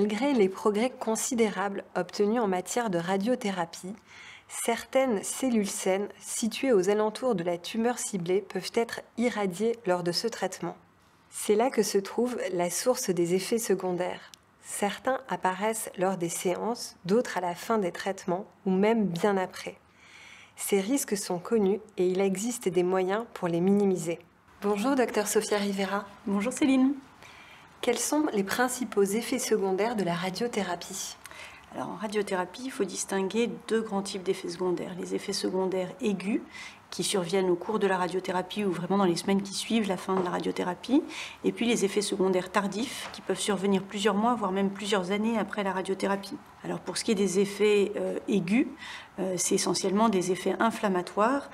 Malgré les progrès considérables obtenus en matière de radiothérapie, certaines cellules saines situées aux alentours de la tumeur ciblée peuvent être irradiées lors de ce traitement. C'est là que se trouve la source des effets secondaires. Certains apparaissent lors des séances, d'autres à la fin des traitements ou même bien après. Ces risques sont connus et il existe des moyens pour les minimiser. Bonjour Dr Sophia Rivera. Bonjour Céline. Quels sont les principaux effets secondaires de la radiothérapie ? Alors en radiothérapie, il faut distinguer deux grands types d'effets secondaires. Les effets secondaires aigus, qui surviennent au cours de la radiothérapie ou vraiment dans les semaines qui suivent la fin de la radiothérapie, et puis les effets secondaires tardifs, qui peuvent survenir plusieurs mois, voire même plusieurs années après la radiothérapie. Alors pour ce qui est des effets aigus, c'est essentiellement des effets inflammatoires,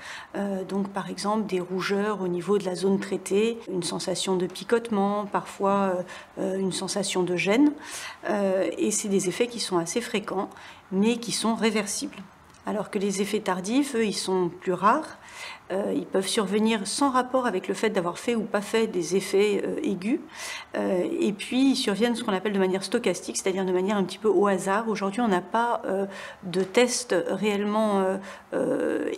donc par exemple des rougeurs au niveau de la zone traitée, une sensation de picotement, parfois une sensation de gêne, et c'est des effets qui sont assez fréquents, mais qui sont réversibles. Alors que les effets tardifs, eux, ils sont plus rares. Ils peuvent survenir sans rapport avec le fait d'avoir fait ou pas fait des effets aigus. Et puis, ils surviennent ce qu'on appelle de manière stochastique, c'est-à-dire de manière un petit peu au hasard. Aujourd'hui, on n'a pas de test réellement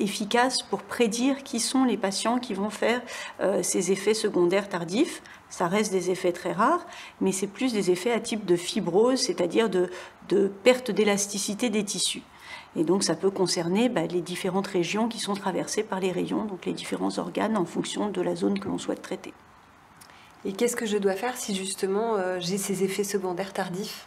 efficace pour prédire qui sont les patients qui vont faire ces effets secondaires tardifs. Ça reste des effets très rares, mais c'est plus des effets à type de fibrose, c'est-à-dire de perte d'élasticité des tissus. Et donc ça peut concerner les différentes régions qui sont traversées par les rayons, donc les différents organes en fonction de la zone que l'on souhaite traiter. Et qu'est-ce que je dois faire si justement j'ai ces effets secondaires tardifs ?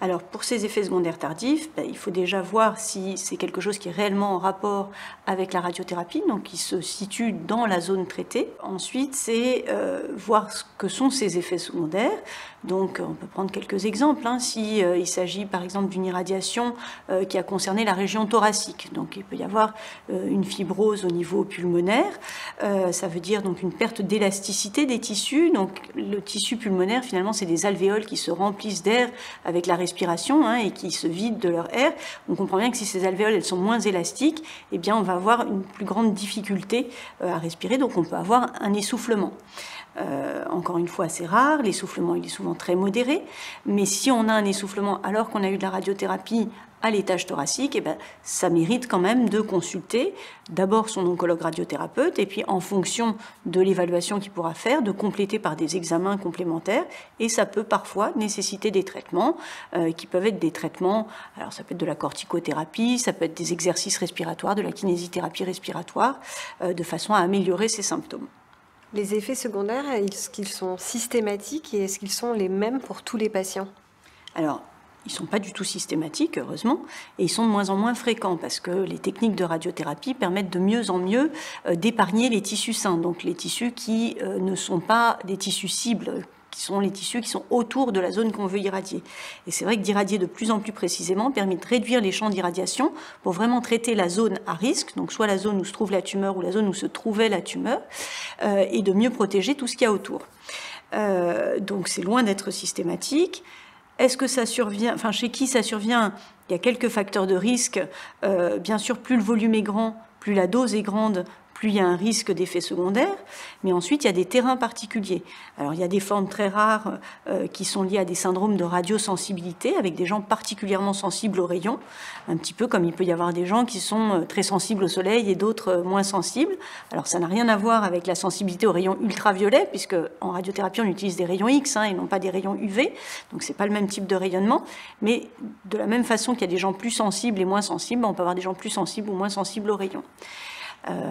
Alors pour ces effets secondaires tardifs, il faut déjà voir si c'est quelque chose qui est réellement en rapport avec la radiothérapie, donc qui se situe dans la zone traitée. Ensuite, c'est voir ce que sont ces effets secondaires. Donc on peut prendre quelques exemples. Si il s'agit par exemple d'une irradiation qui a concerné la région thoracique, donc il peut y avoir une fibrose au niveau pulmonaire. Ça veut dire donc une perte d'élasticité des tissus. Donc le tissu pulmonaire, finalement, c'est des alvéoles qui se remplissent d'air avec la respiration et qui se vident de leur air. On comprend bien que si ces alvéoles elles sont moins élastiques, eh bien on va avoir une plus grande difficulté à respirer, donc on peut avoir un essoufflement. Encore une fois, c'est rare, l'essoufflement il est souvent très modéré, mais si on a un essoufflement alors qu'on a eu de la radiothérapie à l'étage thoracique, ça mérite quand même de consulter d'abord son oncologue radiothérapeute et puis en fonction de l'évaluation qu'il pourra faire, de compléter par des examens complémentaires, et ça peut parfois nécessiter des traitements qui peuvent être des traitements, alors ça peut être de la corticothérapie, ça peut être des exercices respiratoires, de la kinésithérapie respiratoire, de façon à améliorer ces symptômes. Les effets secondaires, est-ce qu'ils sont systématiques et est-ce qu'ils sont les mêmes pour tous les patients ? Alors, ils ne sont pas du tout systématiques, heureusement, et ils sont de moins en moins fréquents parce que les techniques de radiothérapie permettent de mieux en mieux d'épargner les tissus sains, donc les tissus qui ne sont pas des tissus cibles, qui sont les tissus qui sont autour de la zone qu'on veut irradier. Et c'est vrai que d'irradier de plus en plus précisément permet de réduire les champs d'irradiation pour vraiment traiter la zone à risque, donc soit la zone où se trouve la tumeur ou la zone où se trouvait la tumeur, et de mieux protéger tout ce qu'il y a autour. Donc c'est loin d'être systématique. Est-ce que ça survient, chez qui ça survient ? Il y a quelques facteurs de risque. Bien sûr, plus le volume est grand, plus la dose est grande, plus il y a un risque d'effet secondaire, mais ensuite il y a des terrains particuliers. Alors il y a des formes très rares qui sont liées à des syndromes de radiosensibilité, avec des gens particulièrement sensibles aux rayons, un petit peu comme il peut y avoir des gens qui sont très sensibles au soleil et d'autres moins sensibles. Alors ça n'a rien à voir avec la sensibilité aux rayons ultraviolets, puisque en radiothérapie on utilise des rayons X et non pas des rayons UV, donc c'est pas le même type de rayonnement, mais de la même façon qu'il y a des gens plus sensibles et moins sensibles, on peut avoir des gens plus sensibles ou moins sensibles aux rayons.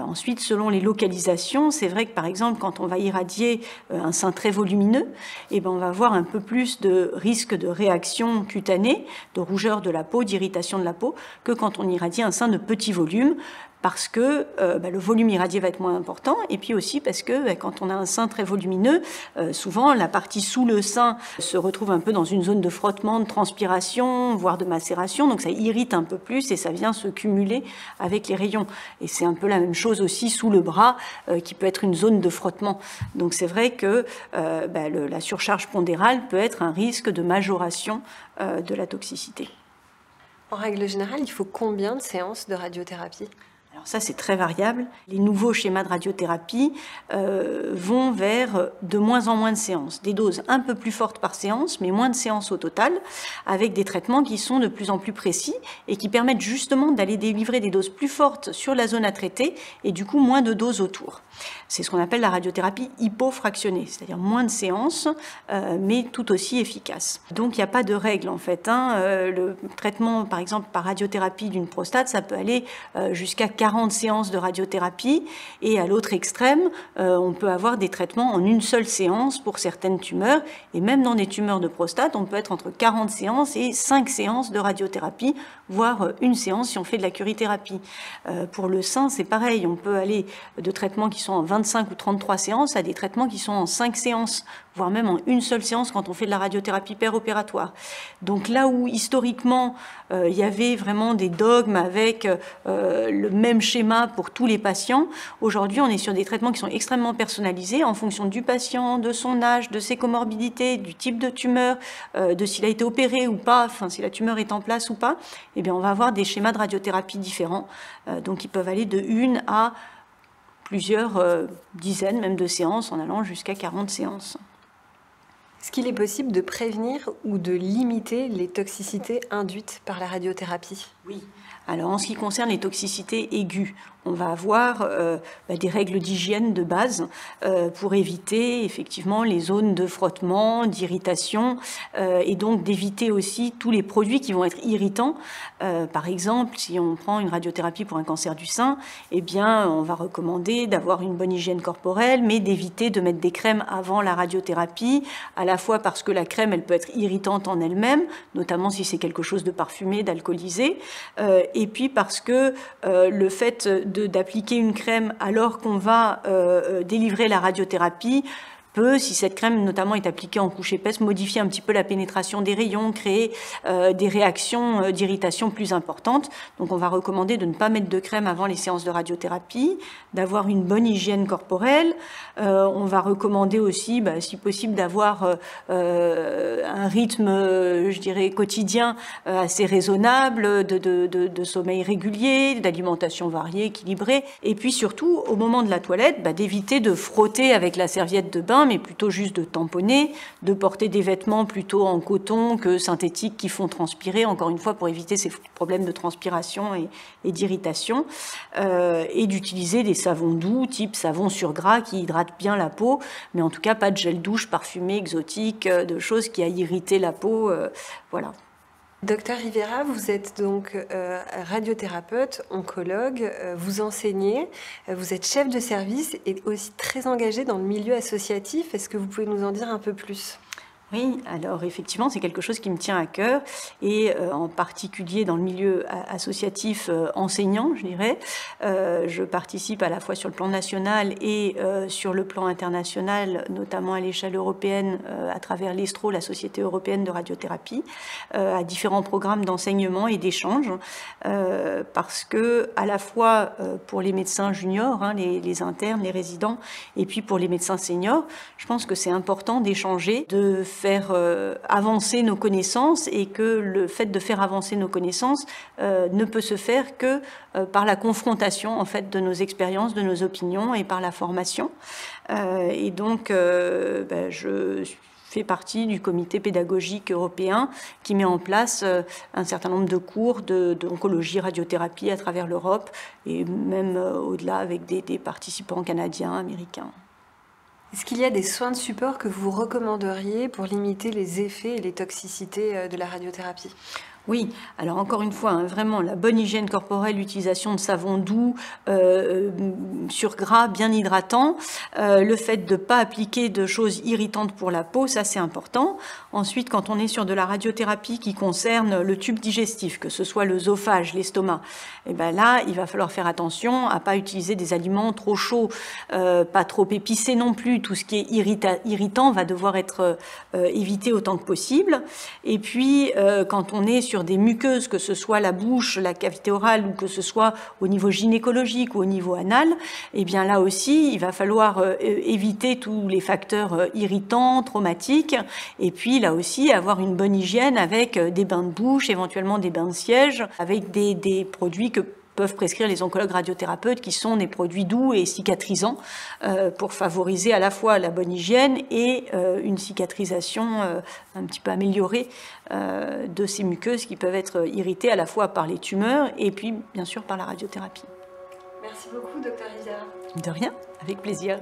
Ensuite, selon les localisations, c'est vrai que par exemple, quand on va irradier un sein très volumineux, on va avoir un peu plus de risque de réaction cutanée, de rougeur de la peau, d'irritation de la peau, que quand on irradie un sein de petit volume, parce que le volume irradié va être moins important, et puis aussi parce que quand on a un sein très volumineux, souvent la partie sous le sein se retrouve un peu dans une zone de frottement, de transpiration, voire de macération, donc ça irrite un peu plus et ça vient se cumuler avec les rayons. Et c'est un peu la même chose aussi sous le bras, qui peut être une zone de frottement. Donc c'est vrai que la surcharge pondérale peut être un risque de majoration de la toxicité. En règle générale, il faut combien de séances de radiothérapie ? Alors ça, c'est très variable. Les nouveaux schémas de radiothérapie vont vers de moins en moins de séances, des doses un peu plus fortes par séance, mais moins de séances au total, avec des traitements qui sont de plus en plus précis et qui permettent justement d'aller délivrer des doses plus fortes sur la zone à traiter et du coup moins de doses autour. C'est ce qu'on appelle la radiothérapie hypofractionnée, c'est-à-dire moins de séances, mais tout aussi efficace. Donc il n'y a pas de règle en fait. Le traitement, par exemple, par radiothérapie d'une prostate, ça peut aller jusqu'à 40 séances de radiothérapie, et à l'autre extrême, on peut avoir des traitements en une seule séance pour certaines tumeurs, et même dans des tumeurs de prostate, on peut être entre 40 séances et 5 séances de radiothérapie, voire une séance si on fait de la curithérapie. Pour le sein, c'est pareil, on peut aller de traitements qui sont en 25 ou 33 séances à des traitements qui sont en 5 séances, voire même en une seule séance quand on fait de la radiothérapie péropératoire. Donc là où historiquement il y avait vraiment des dogmes avec le même schéma pour tous les patients, aujourd'hui on est sur des traitements qui sont extrêmement personnalisés en fonction du patient, de son âge, de ses comorbidités, du type de tumeur, de s'il a été opéré ou pas, enfin si la tumeur est en place ou pas. Eh bien on va avoir des schémas de radiothérapie différents, donc ils peuvent aller de 1 à plusieurs dizaines même de séances, en allant jusqu'à 40 séances. Est-ce qu'il est possible de prévenir ou de limiter les toxicités induites par la radiothérapie? Oui. Alors en ce qui concerne les toxicités aiguës, on va avoir des règles d'hygiène de base pour éviter effectivement les zones de frottement, d'irritation, et donc d'éviter aussi tous les produits qui vont être irritants. Par exemple, si on prend une radiothérapie pour un cancer du sein, eh bien on va recommander d'avoir une bonne hygiène corporelle, mais d'éviter de mettre des crèmes avant la radiothérapie, à la fois parce que la crème elle peut être irritante en elle-même, notamment si c'est quelque chose de parfumé, d'alcoolisé, et puis parce que le fait d'appliquer une crème alors qu'on va délivrer la radiothérapie peut, si cette crème notamment est appliquée en couche épaisse, modifier un petit peu la pénétration des rayons, créer des réactions d'irritation plus importantes. Donc on va recommander de ne pas mettre de crème avant les séances de radiothérapie, d'avoir une bonne hygiène corporelle. On va recommander aussi, si possible, d'avoir un rythme, je dirais, quotidien assez raisonnable, de sommeil régulier, d'alimentation variée, équilibrée. Et puis surtout, au moment de la toilette, d'éviter de frotter avec la serviette de bain, mais plutôt juste de tamponner, de porter des vêtements plutôt en coton que synthétiques qui font transpirer, encore une fois pour éviter ces problèmes de transpiration et d'irritation, et d'utiliser des savons doux, type savon sur gras qui hydratent bien la peau, mais en tout cas pas de gel douche parfumé, exotique, de choses qui a irrité la peau, voilà. Docteur Rivera, vous êtes donc radiothérapeute, oncologue, vous enseignez, vous êtes chef de service et aussi très engagé dans le milieu associatif. Est-ce que vous pouvez nous en dire un peu plus ? Oui, alors effectivement, c'est quelque chose qui me tient à cœur, et en particulier dans le milieu associatif enseignant, je dirais. Je participe à la fois sur le plan national et sur le plan international, notamment à l'échelle européenne, à travers l'ESTRO, la Société européenne de radiothérapie, à différents programmes d'enseignement et d'échange, parce que à la fois pour les médecins juniors, les internes, les résidents, et puis pour les médecins seniors, je pense que c'est important d'échanger, de faire avancer nos connaissances, et que le fait de faire avancer nos connaissances ne peut se faire que par la confrontation en fait de nos expériences, de nos opinions, et par la formation. Et donc je fais partie du comité pédagogique européen qui met en place un certain nombre de cours d'oncologie, radiothérapie à travers l'Europe, et même au-delà avec des participants canadiens, américains. Est-ce qu'il y a des soins de support que vous recommanderiez pour limiter les effets et les toxicités de la radiothérapie ? Oui, alors encore une fois, vraiment la bonne hygiène corporelle, l'utilisation de savons doux, sur gras, bien hydratants, le fait de ne pas appliquer de choses irritantes pour la peau, ça c'est important. Ensuite, quand on est sur de la radiothérapie qui concerne le tube digestif, que ce soit l'œsophage, l'estomac, et là, il va falloir faire attention à ne pas utiliser des aliments trop chauds, pas trop épicés non plus. Tout ce qui est irritant va devoir être évité autant que possible. Et puis, quand on est sur des muqueuses, que ce soit la bouche, la cavité orale, ou que ce soit au niveau gynécologique ou au niveau anal, et bien là aussi, il va falloir éviter tous les facteurs irritants, traumatiques, et puis là aussi, avoir une bonne hygiène avec des bains de bouche, éventuellement des bains de siège, avec des produits que peuvent prescrire les oncologues radiothérapeutes, qui sont des produits doux et cicatrisants pour favoriser à la fois la bonne hygiène et une cicatrisation un petit peu améliorée de ces muqueuses qui peuvent être irritées à la fois par les tumeurs et puis bien sûr par la radiothérapie. Merci beaucoup, Dr Rivière. De rien, avec plaisir.